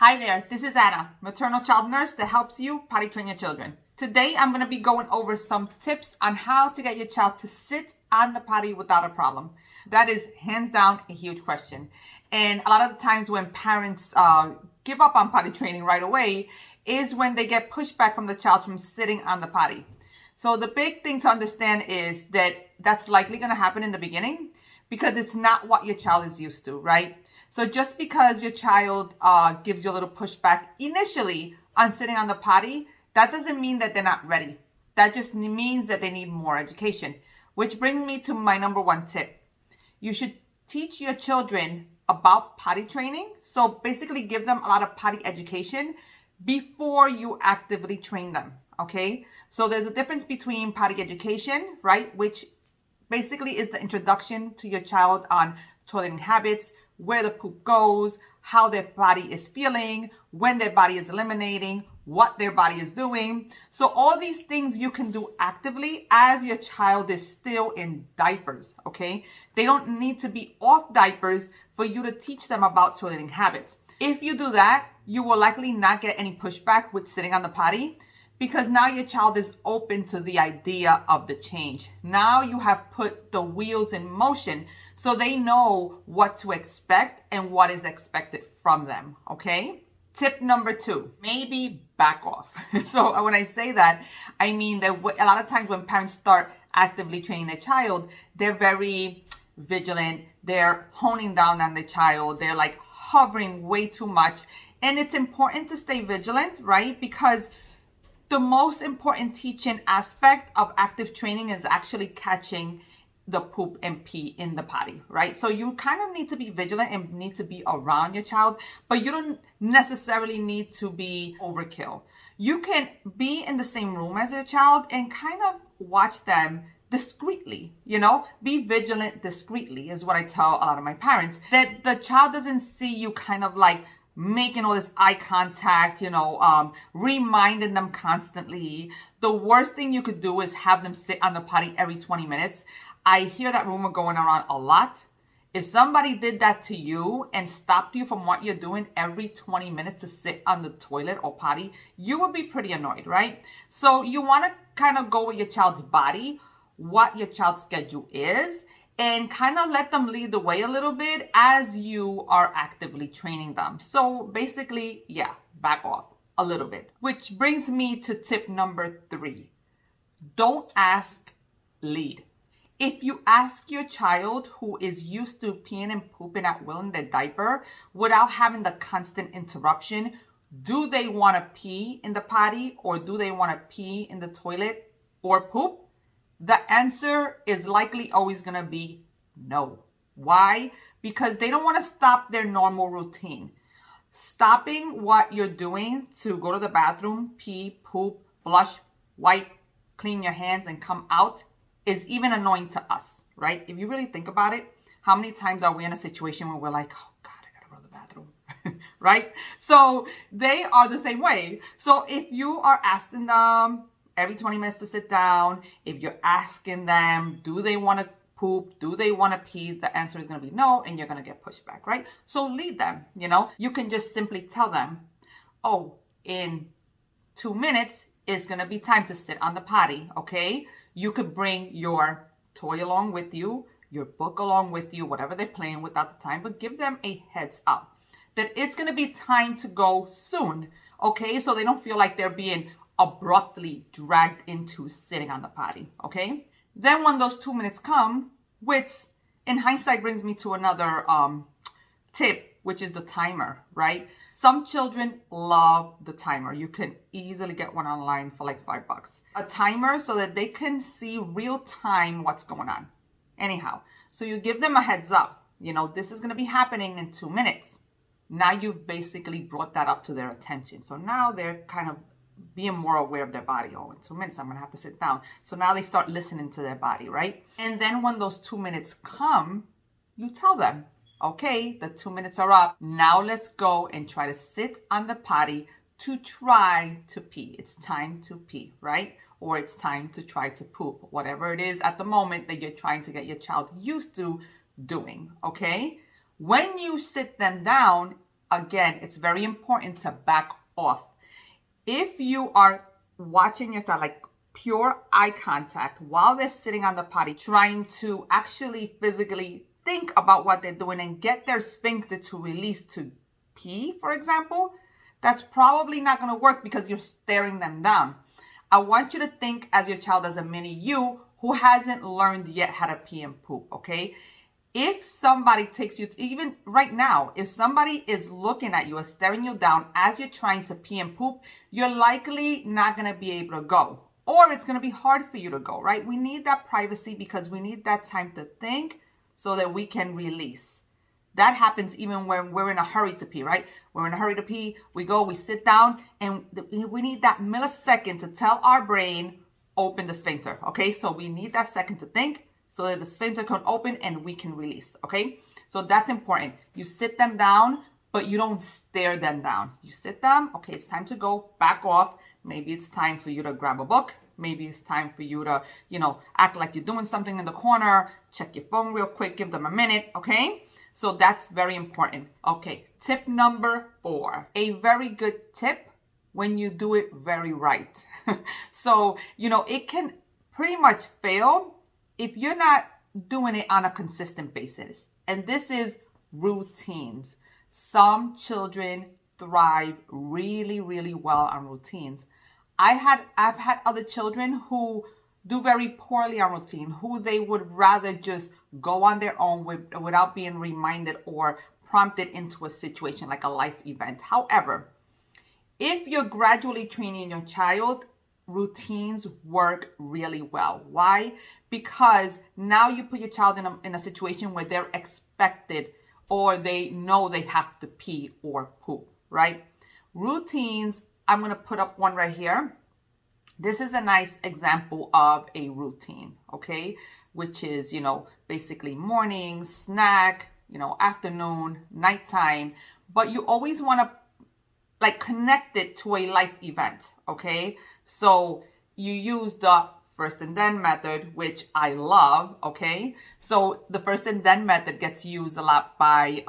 Hi there, this is Ana, maternal-child nurse that helps you potty train your children. Today, I'm going to be going over some tips on how to get your child to sit on the potty without a problem. That is hands down a huge question. And a lot of the times when parents give up on potty training right away is when they get pushback from the child from sitting on the potty. So the big thing to understand is that that's likely going to happen in the beginning because it's not what your child is used to, right? So just because your child gives you a little pushback initially on sitting on the potty, that doesn't mean that they're not ready. That just means that they need more education, which brings me to my number one tip. You should teach your children about potty training. So basically give them a lot of potty education before you actively train them, okay? So there's a difference between potty education, right? Which basically is the introduction to your child on toileting habits, where the poop goes, how their body is feeling, when their body is eliminating, what their body is doing. So all these things you can do actively as your child is still in diapers, okay? They don't need to be off diapers for you to teach them about toileting habits. If you do that, you will likely not get any pushback with sitting on the potty because now your child is open to the idea of the change. Now you have put the wheels in motion so they know what to expect and what is expected from them, okay? Tip number 2, maybe back off. So when I say that, I mean that a lot of times when parents start actively training their child, they're very vigilant. They're honing down on the child. They're like hovering way too much. And it's important to stay vigilant, right? Because the most important teaching aspect of active training is actually catching the poop and pee in the potty, right? So you kind of need to be vigilant and need to be around your child, but you don't necessarily need to be overkill. You can be in the same room as your child and kind of watch them discreetly, you know, be vigilant discreetly is what I tell a lot of my parents, that the child doesn't see you kind of like making all this eye contact, you know, reminding them constantly. The worst thing you could do is have them sit on the potty every 20 minutes. I hear that rumor going around a lot. If somebody did that to you and stopped you from what you're doing every 20 minutes to sit on the toilet or potty, you would be pretty annoyed, right? So you want to kind of go with your child's body, what your child's schedule is, and kind of let them lead the way a little bit as you are actively training them. So basically, yeah, back off a little bit. Which brings me to tip number 3. Don't ask, lead. If you ask your child who is used to peeing and pooping at will in their diaper without having the constant interruption, do they want to pee in the potty or do they want to pee in the toilet or poop? The answer is likely always going to be no. Why? Because they don't want to stop their normal routine. Stopping what you're doing to go to the bathroom, pee, poop, flush, wipe, clean your hands, and come out is even annoying to us, right? If you really think about it, how many times are we in a situation where we're like, oh God, I gotta go to the bathroom, right? So they are the same way. So if you are asking them every 20 minutes to sit down, if you're asking them, do they want to poop? Do they want to pee? The answer is going to be no, and you're going to get pushed back, right? So lead them, you know? You can just simply tell them, oh, in 2 minutes, it's going to be time to sit on the potty, okay? You could bring your toy along with you, your book along with you, whatever they're playing with at the time, but give them a heads up that it's going to be time to go soon, okay? So they don't feel like they're being abruptly dragged into sitting on the potty, okay? Then when those 2 minutes come, which in hindsight brings me to another tip, which is the timer, right? Some children love the timer. You can easily get one online for like $5. A timer so that they can see real time what's going on. Anyhow, so you give them a heads up. You know, this is going to be happening in 2 minutes. Now you've basically brought that up to their attention. So now they're kind of being more aware of their body. Oh, in 2 minutes, I'm going to have to sit down. So now they start listening to their body, right? And then when those 2 minutes come, you tell them, okay, the 2 minutes are up. Now let's go and try to sit on the potty to try to pee. It's time to pee, right? Or it's time to try to poop. Whatever it is at the moment that you're trying to get your child used to doing, okay? When you sit them down, again, it's very important to back off. If you are watching your child, like pure eye contact while they're sitting on the potty, trying to actually physically think about what they're doing and get their sphincter to release to pee, for example, that's probably not going to work because you're staring them down. I want you to think as your child as a mini you who hasn't learned yet how to pee and poop, okay? If somebody takes you, even right now, if somebody is looking at you or staring you down as you're trying to pee and poop, you're likely not going to be able to go. Or it's going to be hard for you to go, right? We need that privacy because we need that time to think so that we can release. That happens even when we're in a hurry to pee, right? We're in a hurry to pee, we go, we sit down, and we need that millisecond to tell our brain, open the sphincter, okay? So we need that second to think so that the sphincter can open and we can release, okay? So that's important. You sit them down, but you don't stare them down. You sit them, okay, it's time to go, back off. Maybe it's time for you to grab a book. Maybe it's time for you to, act like you're doing something in the corner, check your phone real quick, give them a minute, okay? So that's very important. Okay, tip number 4. A very good tip when you do it very right. So, it can pretty much fail if you're not doing it on a consistent basis. And this is routines. Some children thrive really, really well on routines. I've had other children who do very poorly on routine, who they would rather just go on their own without being reminded or prompted into a situation like a life event. However, if you're gradually training your child, routines work really well. Why? Because now you put your child in a situation where they're expected or they know they have to pee or poop, right? Routines, I'm going to put up one right here. This is a nice example of a routine, okay? Which is, basically morning, snack, afternoon, nighttime. But you always want to connect it to a life event, okay? So you use the first and then method, which I love, okay? So the first and then method gets used a lot by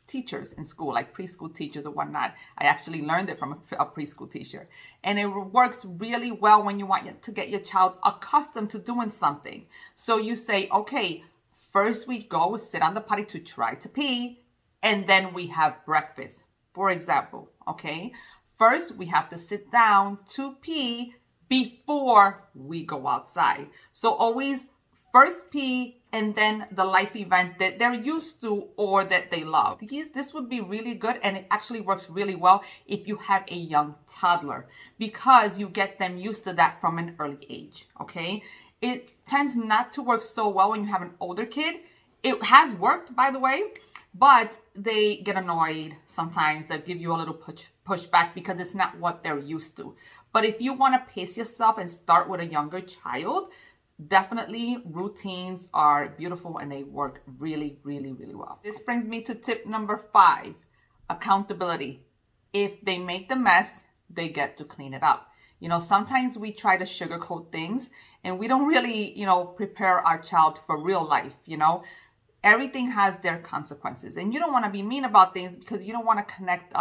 teachers in school, like preschool teachers or whatnot. I actually learned it from a preschool teacher. And it works really well when you want to get your child accustomed to doing something. So you say, okay, first we go sit on the potty to try to pee, and then we have breakfast, for example, okay? First, we have to sit down to pee before we go outside. So always first pee and then the life event that they're used to or that they love. This would be really good, and it actually works really well if you have a young toddler because you get them used to that from an early age, okay? It tends not to work so well when you have an older kid. It has worked, by the way, but they get annoyed sometimes. They give you a little pushback because it's not what they're used to. But if you want to pace yourself and start with a younger child, definitely routines are beautiful and they work really, really, really well. This brings me to tip number 5, accountability. If they make the mess, they get to clean it up. Sometimes we try to sugarcoat things and we don't really, prepare our child for real life, Everything has their consequences, and you don't want to be mean about things because you don't want to connect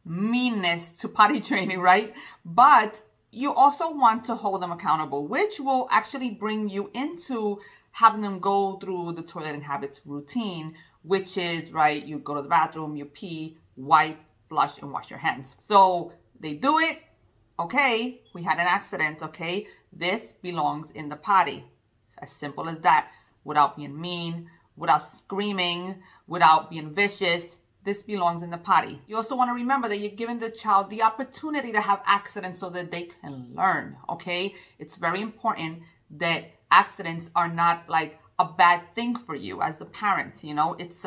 meanness to potty training, right? But you also want to hold them accountable, which will actually bring you into having them go through the toilet habits routine, which is, right, you go to the bathroom, you pee, wipe, flush, and wash your hands. So they do it. Okay, we had an accident. Okay, this belongs in the potty. As simple as that, without being mean, without screaming, without being vicious. This belongs in the potty. You also want to remember that you're giving the child the opportunity to have accidents so that they can learn, okay? It's very important that accidents are not like a bad thing for you as the parent, It's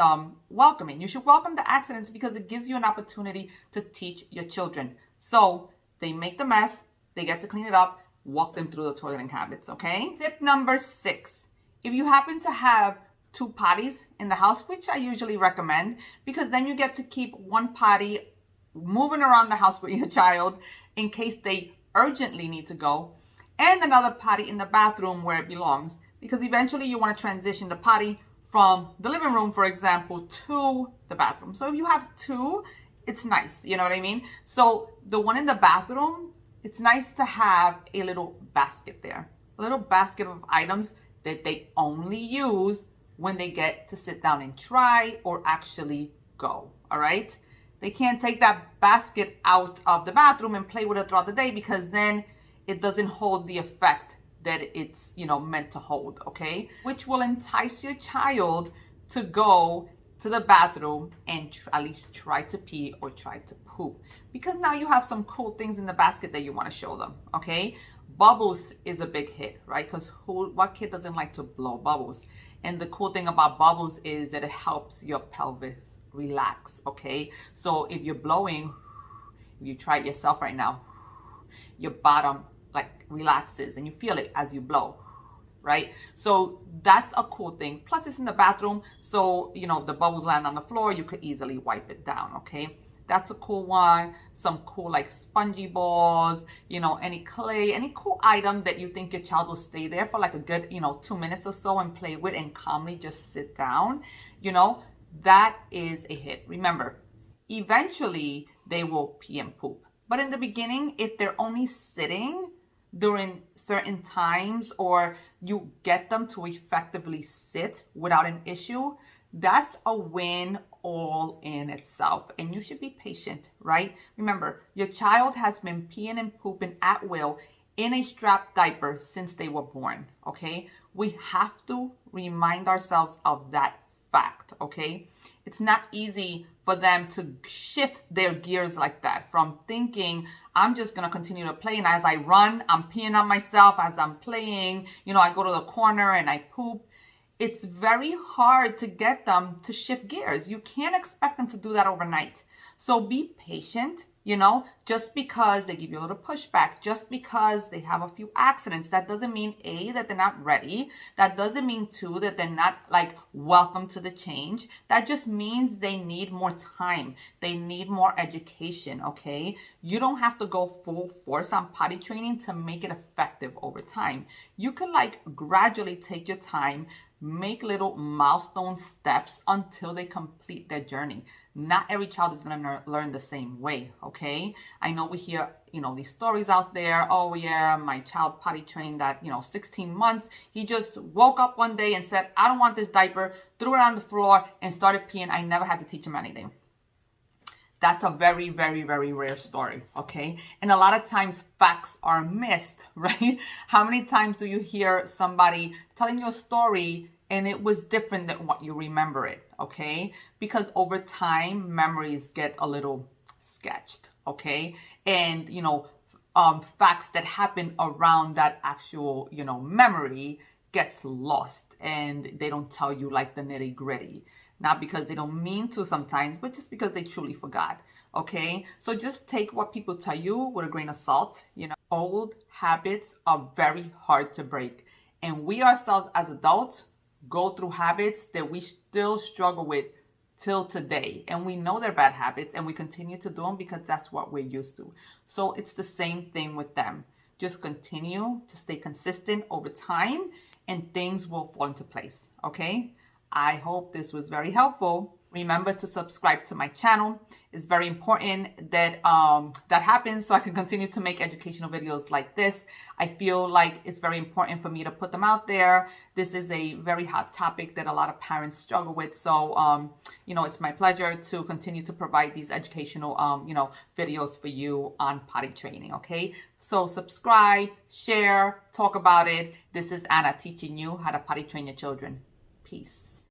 welcoming. You should welcome the accidents because it gives you an opportunity to teach your children. So they make the mess, they get to clean it up, walk them through the toileting habits, okay? Tip number 6. If you happen to have 2 potties in the house, which I usually recommend, because then you get to keep one potty moving around the house with your child in case they urgently need to go, and another potty in the bathroom where it belongs, because eventually you want to transition the potty from the living room, for example, to the bathroom. So if you have two, it's nice, you know what I mean? So the one in the bathroom, it's nice to have a little basket there, a little basket of items that they only use when they get to sit down and try or actually go, all right? They can't take that basket out of the bathroom and play with it throughout the day, because then it doesn't hold the effect that it's, you know, meant to hold, okay? Which will entice your child to go to the bathroom and at least try to pee or try to poop, because now you have some cool things in the basket that you want to show them, okay? Bubbles is a big hit, right? Because what kid doesn't like to blow bubbles? And the cool thing about bubbles is that it helps your pelvis relax, okay? So if you're blowing, if you try it yourself right now, your bottom like relaxes and you feel it as you blow, right? So that's a cool thing. Plus it's in the bathroom, so you know the bubbles land on the floor, you could easily wipe it down, okay? That's a cool one. Some cool like spongy balls, you know, any clay, any cool item that you think your child will stay there for like a good, you know, 2 minutes or so and play with and calmly just sit down, you know, that is a hit. Remember, eventually they will pee and poop. But in the beginning, if they're only sitting during certain times, or you get them to effectively sit without an issue, that's a win all in itself. And you should be patient, right? Remember, your child has been peeing and pooping at will in a strapped diaper since they were born, okay? We have to remind ourselves of that fact, okay? It's not easy for them to shift their gears like that, from thinking, I'm just going to continue to play, and as I run, I'm peeing on myself as I'm playing. You know, I go to the corner and I poop. It's very hard to get them to shift gears. You can't expect them to do that overnight. So be patient. You know, just because they give you a little pushback, just because they have a few accidents, that doesn't mean A, that they're not ready. That doesn't mean two, that they're not like welcome to the change. That just means they need more time. They need more education, okay? You don't have to go full force on potty training to make it effective over time. You can like gradually take your time, make little milestone steps until they complete their journey. Not every child is going to learn the same way, okay? I know we hear, you know, these stories out there. Oh, yeah, my child potty trained at, 16 months. He just woke up one day and said, I don't want this diaper, threw it on the floor and started peeing. I never had to teach him anything. That's a very, very, very rare story, okay? And a lot of times facts are missed, right? How many times do you hear somebody telling you a story and it was different than what you remember it, okay? Because over time, memories get a little sketched, okay? And, facts that happen around that actual, memory gets lost, and they don't tell you like the nitty gritty. Not because they don't mean to sometimes, but just because they truly forgot, okay? So just take what people tell you with a grain of salt. Old habits are very hard to break. And we ourselves as adults go through habits that we still struggle with till today. And we know they're bad habits and we continue to do them because that's what we're used to. So it's the same thing with them. Just continue to stay consistent over time and things will fall into place, okay? I hope this was very helpful. Remember to subscribe to my channel. It's very important that that happens so I can continue to make educational videos like this. I feel like it's very important for me to put them out there. This is a very hot topic that a lot of parents struggle with. So, it's my pleasure to continue to provide these educational, videos for you on potty training, okay? So subscribe, share, talk about it. This is Ana teaching you how to potty train your children. Peace.